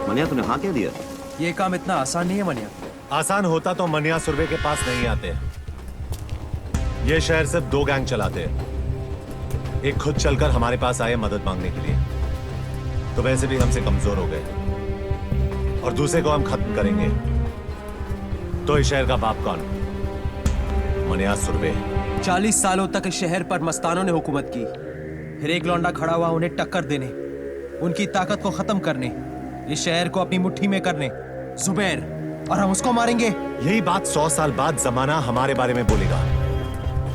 मनिया तूने हाँ कह दिया? ये काम इतना आसान नहीं है मनिया। आसान होता तो मनिया सुरवे के पास नहीं आते। ये शहर सिर्फ 2 गैंग चलाते हैं। एक खुद चलकर हमारे पास आए मदद मांगने के लिए, तो वैसे भी हमसे कमजोर हो गए, और दूसरे को हम खत्म करेंगे। तो इस शहर का बाप कौन? मनिया सुरवे। 40 सालों तक इस शहर पर मस्तानों ने हुकूमत की, फिर एक लौंडा खड़ा हुआ उन्हें टक्कर देने, उनकी ताकत को खत्म करने, इस शहर को अपनी मुट्ठी में करने। जुबैर, और हम उसको मारेंगे। यही बात 100 साल बाद जमाना हमारे बारे में बोलेगा।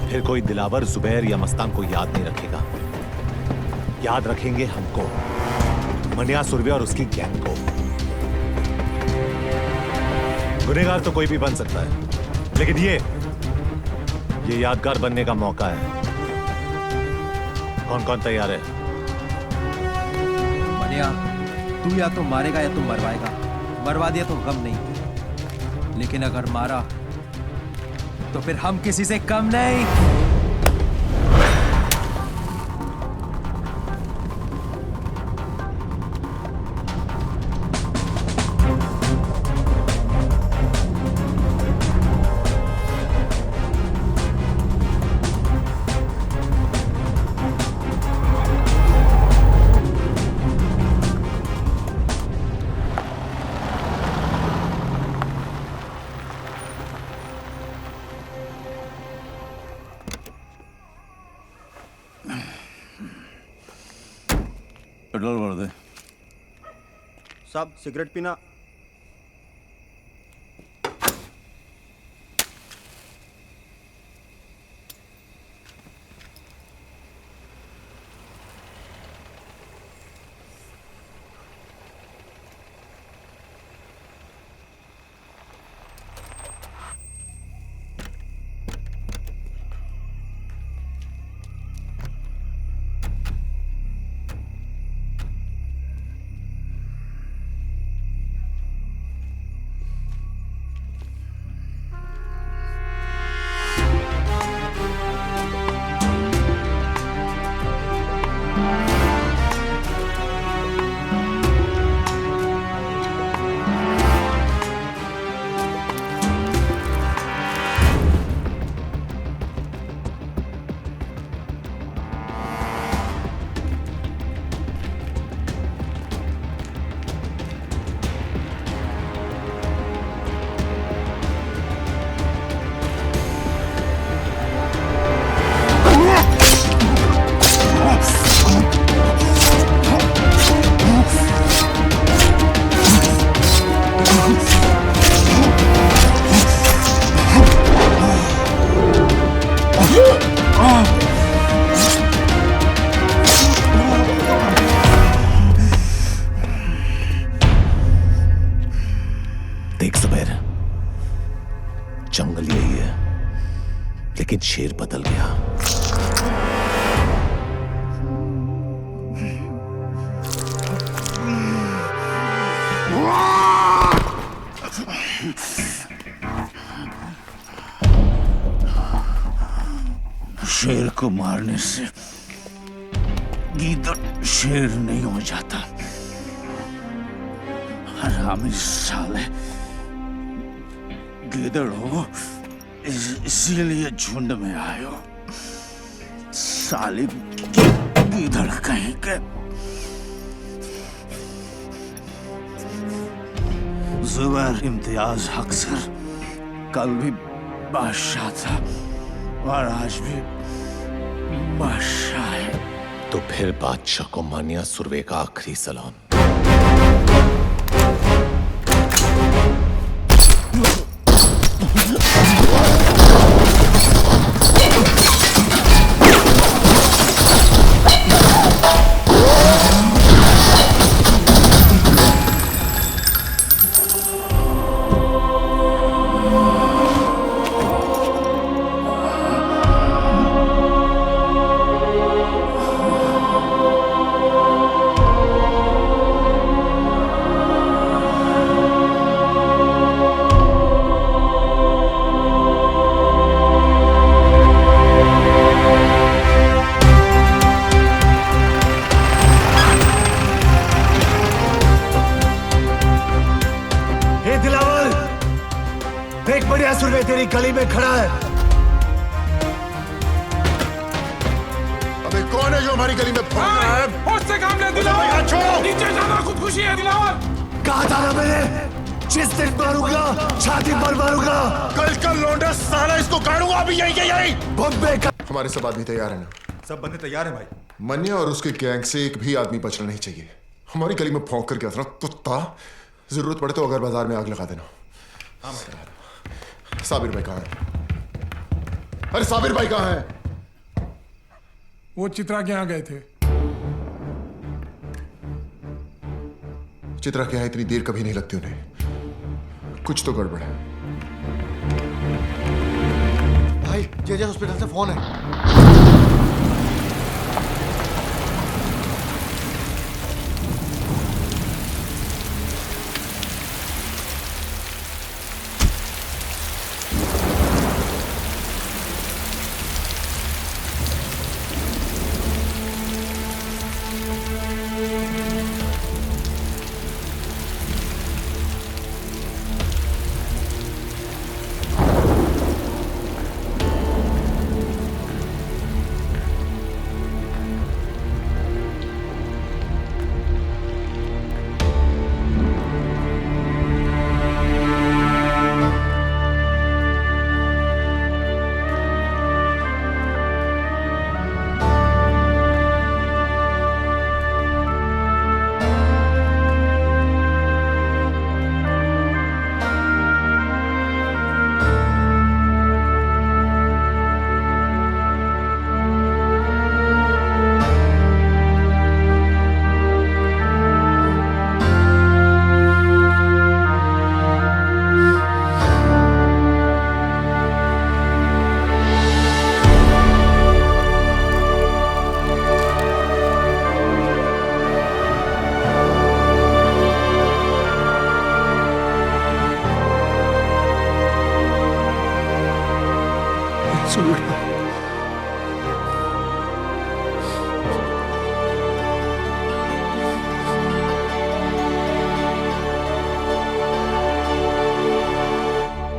फिर कोई दिलावर जुबैर या मस्तान को याद नहीं रखेगा। याद रखेंगे हमको, मनिया सुरवे और उसकी गैंग को। गुनहगार तो कोई भी बन सकता है, लेकिन ये यादगार बनने का मौका है। कौन कौन तैयार है? मनिया, तू या तो मारेगा या तू मरवाएगा। मरवा दिया तो गम नहीं, लेकिन अगर मारा तो फिर हम किसी से कम नहीं। पेट्रोल भर दे। साहब सिगरेट पीना? देख जुबैर, जंगल यही है, लेकिन शेर बदल गया। शेर को मारने से गीदड़ शेर नहीं हो जाता। हरामी साले, गीदड़ हो इसीलिए झुंड में आए हो। साली गीदड़ कहीं के। जुबैर इम्तियाज हक सर कल भी बादशाह था और आज भी बादशाह है। तो फिर बादशाह को मनिया सुरवे का आखिरी सलाम। मनिया सुरवे तेरी गली में खड़ा है। अबे कौन है जो हमारी गली में भौंक रहा है? होश से काम ले दिलावर, छोड़ो। नीचे जाना खुदकुशी है दिलावर। कहा था ना मैंने, जिस दिन मारूंगा छाती पर मारूंगा। कल का लौंडा साला इसको गाड़ूंगा अभी यही के यही। बॉम्बे का हमारे सब आदमी तैयार है ना? सब बंदे तैयार हैं भाई। मन्या और उसके गैंग से एक भी आदमी बचना नहीं चाहिए। हमारी गली में भौंक कर गया था कुत्ता। जरूरत पड़े तो अगर बाजार में आग लगा देना। हाँ साबिर भाई कहाँ है? अरे साबिर भाई कहाँ है? वो चित्रा के यहाँ गए थे। चित्रा के यहाँ इतनी देर कभी नहीं लगती उन्हें। कुछ तो गड़बड़ है। भाई जेजे हॉस्पिटल से फोन है।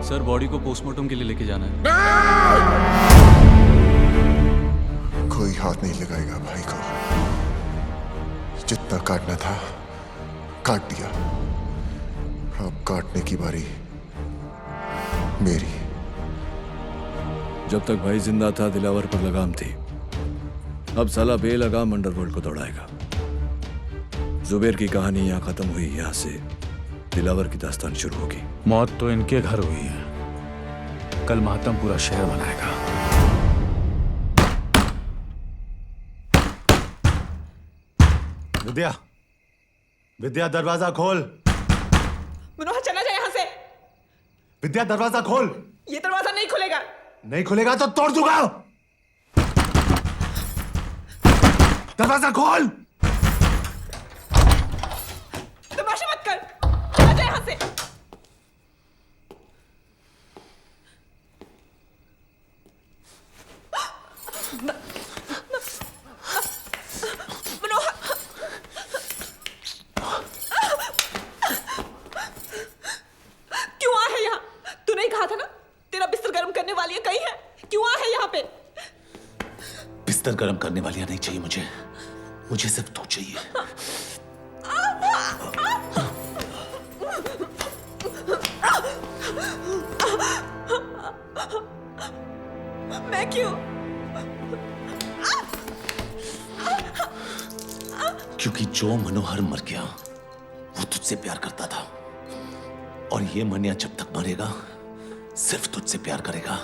सर बॉडी को पोस्टमार्टम के लिए लेके जाना है। कोई हाथ नहीं लगाएगा भाई को। जितना काटना था काट दिया। अब काटने की बारी मेरी। जब तक भाई जिंदा था दिलावर पर लगाम थी। अब साला बेलगाम अंडरवर्ल्ड को दौड़ाएगा। जुबेर की कहानी यहाँ खत्म हुई। यहाँ से दिलावर की दास्तान शुरू होगी। मौत तो इनके घर हुई है, कल मातम पूरा शहर मनाएगा। विद्या, विद्या दरवाजा खोल। मनोहर चला जाए यहाँ से। विद्या दरवाजा खोल। ये दरवाजा नहीं खुलेगा। नहीं खुलेगा तो तोड़ दूंगा। दरवाजा खोल। तमाशा मत कर, चला जाए यहाँ से। मनोहर, क्यों आ है यहाँ? तू नहीं कहा था ना तेरा बिस्तर गर्म करने वाली है? कहीं है? क्यों आ है यहाँ पे? बिस्तर गर्म करने वालियां नहीं चाहिए मुझे। मुझे सिर्फ तू चाहिए। मैं क्यों? क्योंकि जो मनोहर मर गया वो तुझसे प्यार करता था, और ये मनिया जब तक मरेगा सिर्फ तुझसे प्यार करेगा।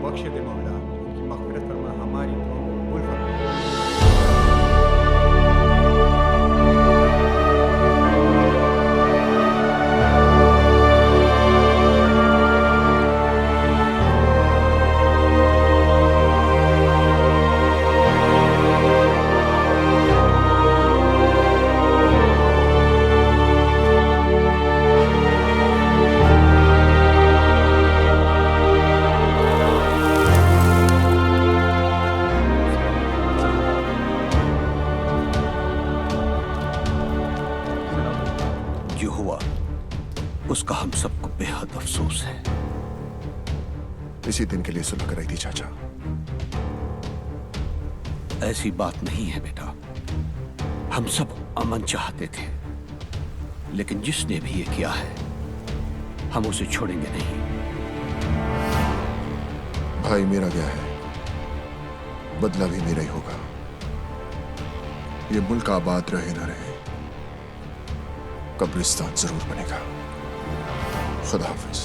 बख्श दे मौला, उनकी मग़फ़िरत फरमा, हमारी दुआ को कबूल फरमा। जो हुआ उसका हम सबको बेहद अफसोस है। इसी दिन के लिए सुलह कराई थी चाचा। ऐसी बात नहीं है बेटा, हम सब अमन चाहते थे, लेकिन जिसने भी ये किया है हम उसे छोड़ेंगे नहीं। भाई मेरा गया है, बदला भी मेरा ही होगा। ये मुल्क आबाद रहे ना रहे, कब्रिस्तान जरूर बनेगा। खुदा हाफिज।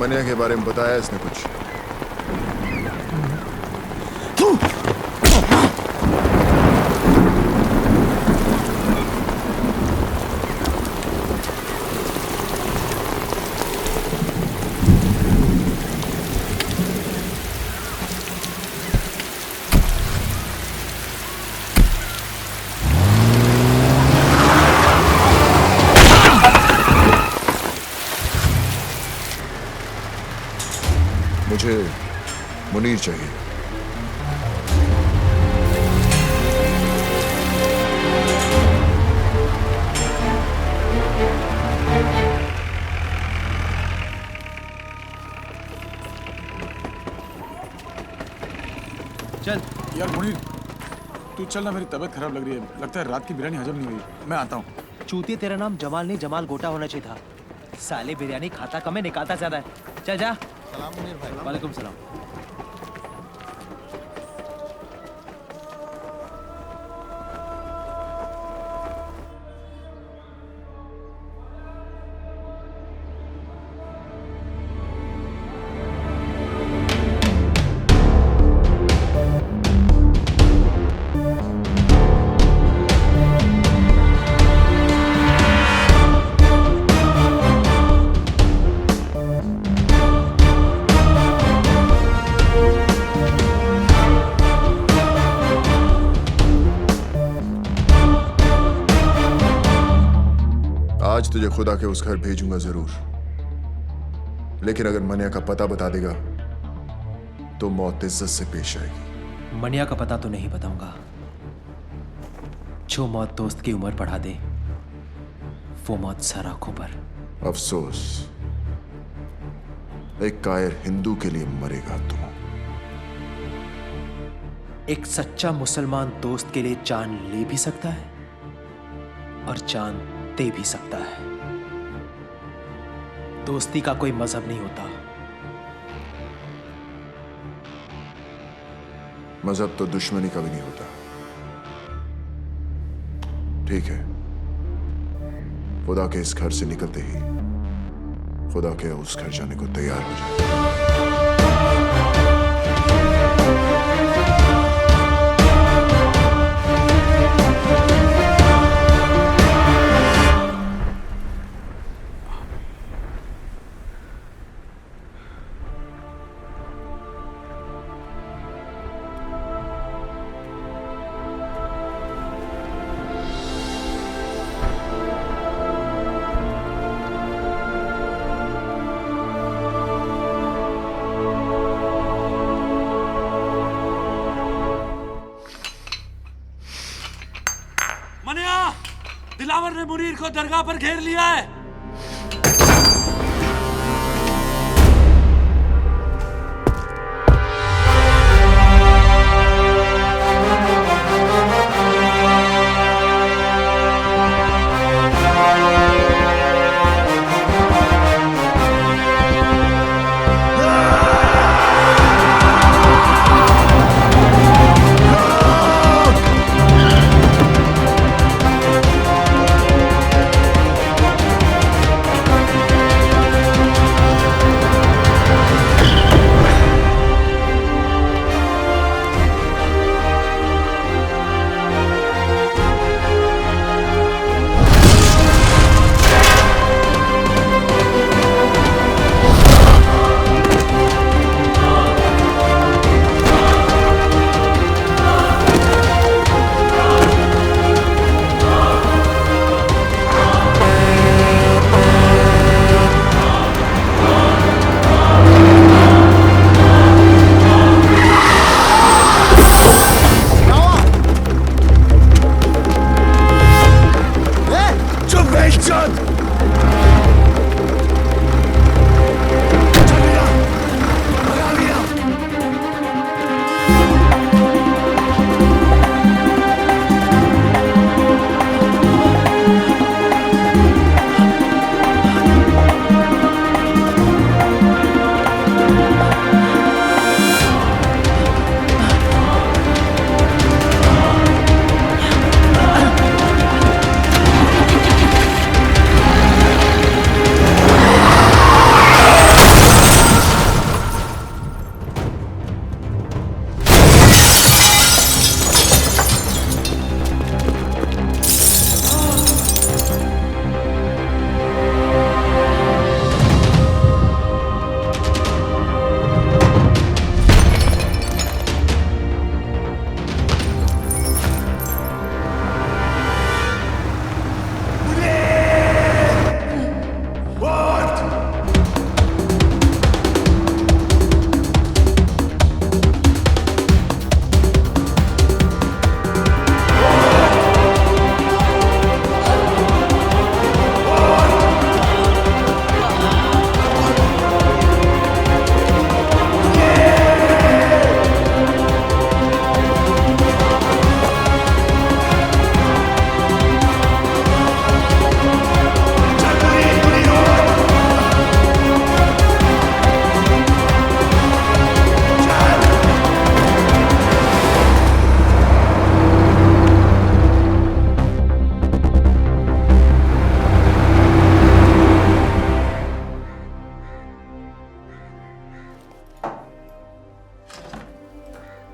मनिया के बारे में बताया इसने कुछ? मुझे मुनीर चाहिए। चल यार मुनीर, तू चल ना, मेरी तबीयत खराब लग रही है। लगता है रात की बिरयानी हजम नहीं हुई। मैं आता हूँ। चूतिया, तेरा नाम जमाल नहीं जमाल गोटा होना चाहिए था। साले बिरयानी खाता कम है, निकालता ज्यादा है। चल जा। सलाम मुनीर भाई। वालेकुम सलाम। आज तुझे खुदा के उस घर भेजूंगा जरूर, लेकिन अगर मनिया का पता बता देगा तो मौत इज्जत से पेश आएगी। मनिया का पता तो नहीं बताऊंगा। जो मौत दोस्त की उम्र बढ़ा दे वो मौत सर आंखों पर। अफसोस, एक कायर हिंदू के लिए मरेगा तू। एक सच्चा मुसलमान दोस्त के लिए जान ले भी सकता है और जान दे भी सकता है। दोस्ती का कोई मजहब नहीं होता। मजहब तो दुश्मनी का भी नहीं होता। ठीक है, खुदा के इस घर से निकलते ही खुदा के उस घर जाने को तैयार हो जाए। दिलावर ने मुनीर को दरगाह पर घेर लिया है।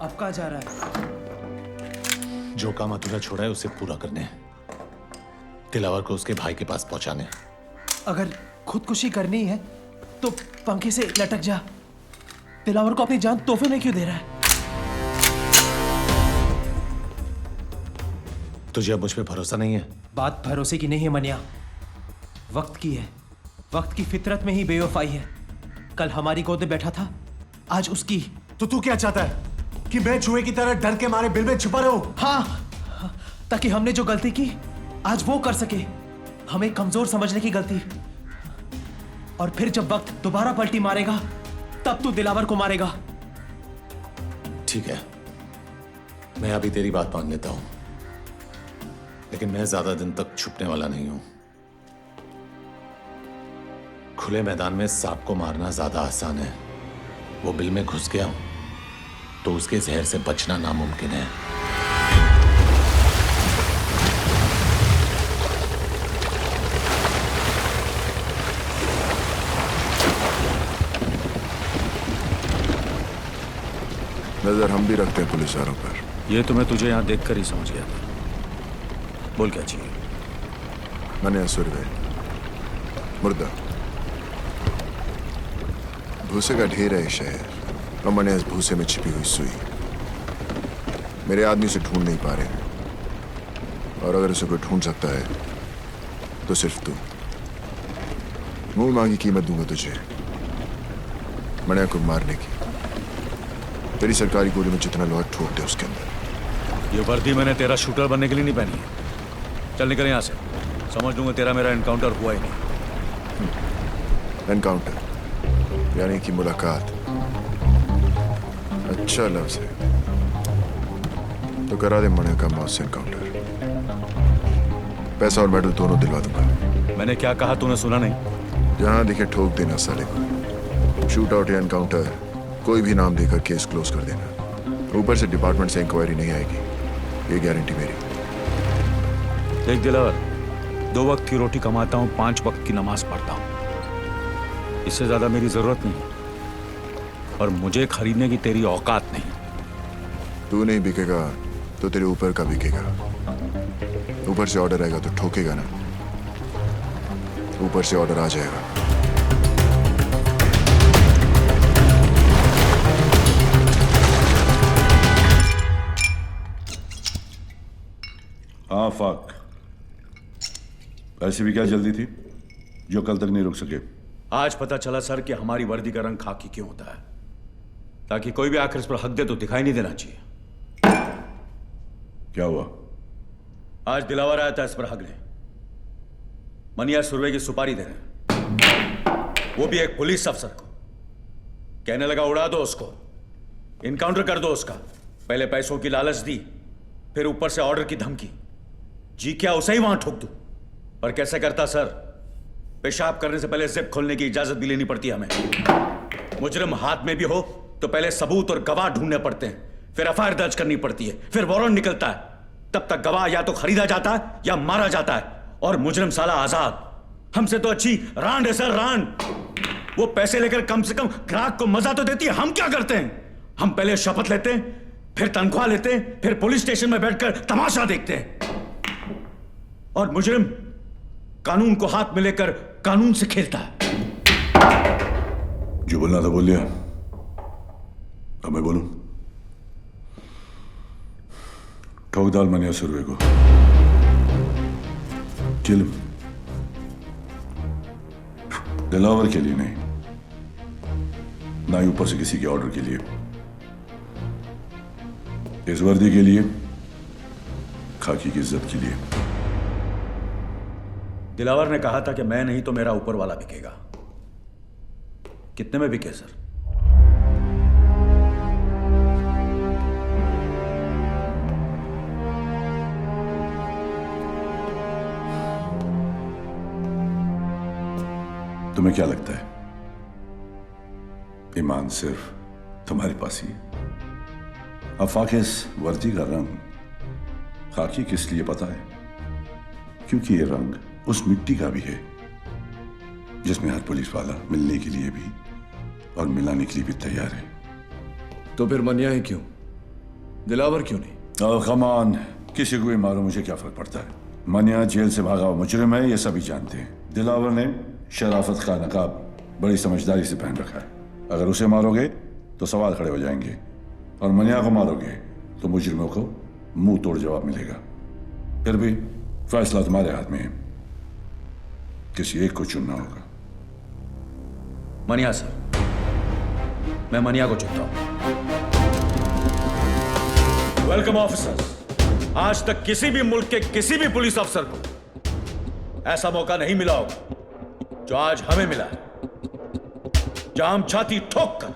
अब कहाँ जा रहा है? जो काम अधूरा छोड़ा है उसे पूरा करने, दिलावर को उसके भाई के पास पहुंचाने। अगर खुदकुशी करनी है तो पंखे से लटक जा। दिलावर को अपनी जान तोहफे में क्यों दे रहा है? तुझे अब मुझ पे भरोसा नहीं है? बात भरोसे की नहीं है मनिया, वक्त की है। वक्त की फितरत में ही बेवफाई है। कल हमारी गोद में बैठा था, आज उसकी। तो तू क्या चाहता है कि मैं चूहे की तरह डर के मारे बिल में छिपा रहूं? हाँ, ताकि हमने जो गलती की आज वो कर सके। हमें कमजोर समझने की गलती। और फिर जब वक्त दोबारा पलटी मारेगा तब तू दिलावर को मारेगा। ठीक है, मैं अभी तेरी बात मान लेता हूं, लेकिन मैं ज्यादा दिन तक छुपने वाला नहीं हूं। खुले मैदान में सांप को मारना ज्यादा आसान है। वो बिल में घुस गया तो उसके जहर से बचना नामुमकिन है। नजर हम भी रखते हैं पुलिस वालों पर। ये तो मैं तुझे यहां देखकर ही समझ गया था। बोल क्या चाहिए? मनिया सुरवे, मुर्दा, भूसे का ढेर है शहर और मनिया इस भूसे में छिपी हुई सुई। मेरे आदमी से ढूंढ नहीं पा रहे, और अगर उसे कोई ढूंढ सकता है तो सिर्फ तू। मुंह मांगी कीमत दूंगा तुझे मनिया को मारने की। तेरी सरकारी गोली में जितना लोहा ठोक दे उसके अंदर। ये वर्दी मैंने तेरा शूटर बनने के लिए नहीं पहनी है। चल निकल यहाँ से, समझ लूंगा तेरा मेरा एनकाउंटर हुआ ही नहीं। एनकाउंटर यानी कि मुलाकात। अच्छा लफ्ज है, तो करा दे मनिया का मौत से एनकाउंटर। पैसा और मेडल दोनों दिलवा दूंगा। मैंने क्या कहा तूने सुना नहीं? जहां दिखे ठोक देना साले को। शूट आउट या एनकाउंटर कोई भी नाम देकर केस क्लोज कर देना। ऊपर से डिपार्टमेंट से इंक्वायरी नहीं आएगी, ये गारंटी मेरी। देख दिलावर, 2 वक्त की रोटी कमाता हूँ, 5 वक्त की नमाज पढ़ता हूँ। इससे ज्यादा मेरी जरूरत नहीं, और मुझे खरीदने की तेरी औकात नहीं। तू नहीं बिकेगा तो तेरे ऊपर का बिकेगा। ऊपर से ऑर्डर आएगा तो ठोकेगा ना। ऊपर से ऑर्डर आ जाएगा। हाँ फाक, ऐसी भी क्या जल्दी थी जो कल तक नहीं रुक सके? आज पता चला सर कि हमारी वर्दी का रंग खाकी क्यों होता है, ताकि कोई भी आखिर इस पर हक दे तो दिखाई नहीं देना चाहिए। क्या हुआ? आज दिलावर आया था इस पर हक ले। मनिया सुरवे की सुपारी दे रहे, वो भी एक पुलिस अफसर को। कहने लगा उड़ा दो उसको, इनकाउंटर कर दो उसका। पहले पैसों की लालच दी, फिर ऊपर से ऑर्डर की धमकी। जी क्या उसे ही वहां ठोक दूं? पर कैसे करता सर? पेशाब करने से पहले जिप खोलने की इजाजत भी लेनी पड़ती है हमें। मुजरिम हाथ में भी हो तो पहले सबूत और गवाह ढूंढने पड़ते हैं, फिर एफआईआर दर्ज करनी पड़ती है, फिर वारंट निकलता है। तब तक गवाह या तो खरीदा जाता है या मारा जाता है, और मुजरिम साला आजाद। हमसे तो अच्छी रांड है सर, रांड। वो पैसे लेकर कम से कम ग्राहक को मजा तो देती है। हम क्या करते हैं? हम पहले शपथ लेते हैं, फिर तनख्वाह लेते हैं, फिर पुलिस स्टेशन में बैठकर तमाशा देखते हैं। और मुजरिम कानून को हाथ में लेकर कानून से खेलता है। जो बोलना था बोल लिया, अब मैं बोलूं? ठोक डाल मनिया सुरवे को, किल। दिलावर के लिए नहीं, ना ही ऊपर से किसी के ऑर्डर के लिए। इस वर्दी के लिए, खाकी की इज्जत के लिए। दिलावर ने कहा था कि मैं नहीं तो मेरा ऊपर वाला बिकेगा। कितने में बिके सर? तुम्हें क्या लगता है ईमान सिर्फ तुम्हारे पास ही? आफाक, इस वर्दी का रंग खाकी किस लिए पता है? क्योंकि ये रंग उस मिट्टी का भी है जिसमें हर पुलिस वाला मिलने के लिए भी और मिलाने के लिए भी तैयार है। तो फिर मनिया ही क्यों? दिलावर क्यों नहीं? कमान, किसी को भी मारो, मुझे क्या फर्क पड़ता है। मनिया जेल से भागा हुआ मुजरिम है, ये सभी जानते हैं। दिलावर ने शराफत का नकाब बड़ी समझदारी से पहन रखा है। अगर उसे मारोगे तो सवाल खड़े हो जाएंगे, और मनिया को मारोगे तो मुजरिमों को मुंह तोड़ जवाब मिलेगा। फिर भी फैसला तुम्हारे हाथ में है, किसी एक को चुनना होगा। मनिया सर, मैं मनिया को चुनता हूं। Welcome officers. आज तक किसी भी मुल्क के किसी भी पुलिस अफसर को ऐसा मौका नहीं मिला होगा जो आज हमें मिला है, जहां हम छाती ठोक कर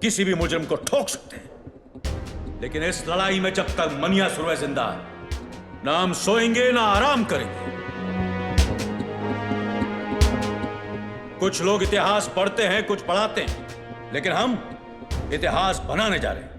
किसी भी मुजरिम को ठोक सकते हैं। लेकिन इस लड़ाई में जब तक मनिया सुरवे जिंदा है, ना हम सोएंगे ना आराम करेंगे। कुछ लोग इतिहास पढ़ते हैं, कुछ पढ़ाते हैं, लेकिन हम इतिहास बनाने जा रहे हैं।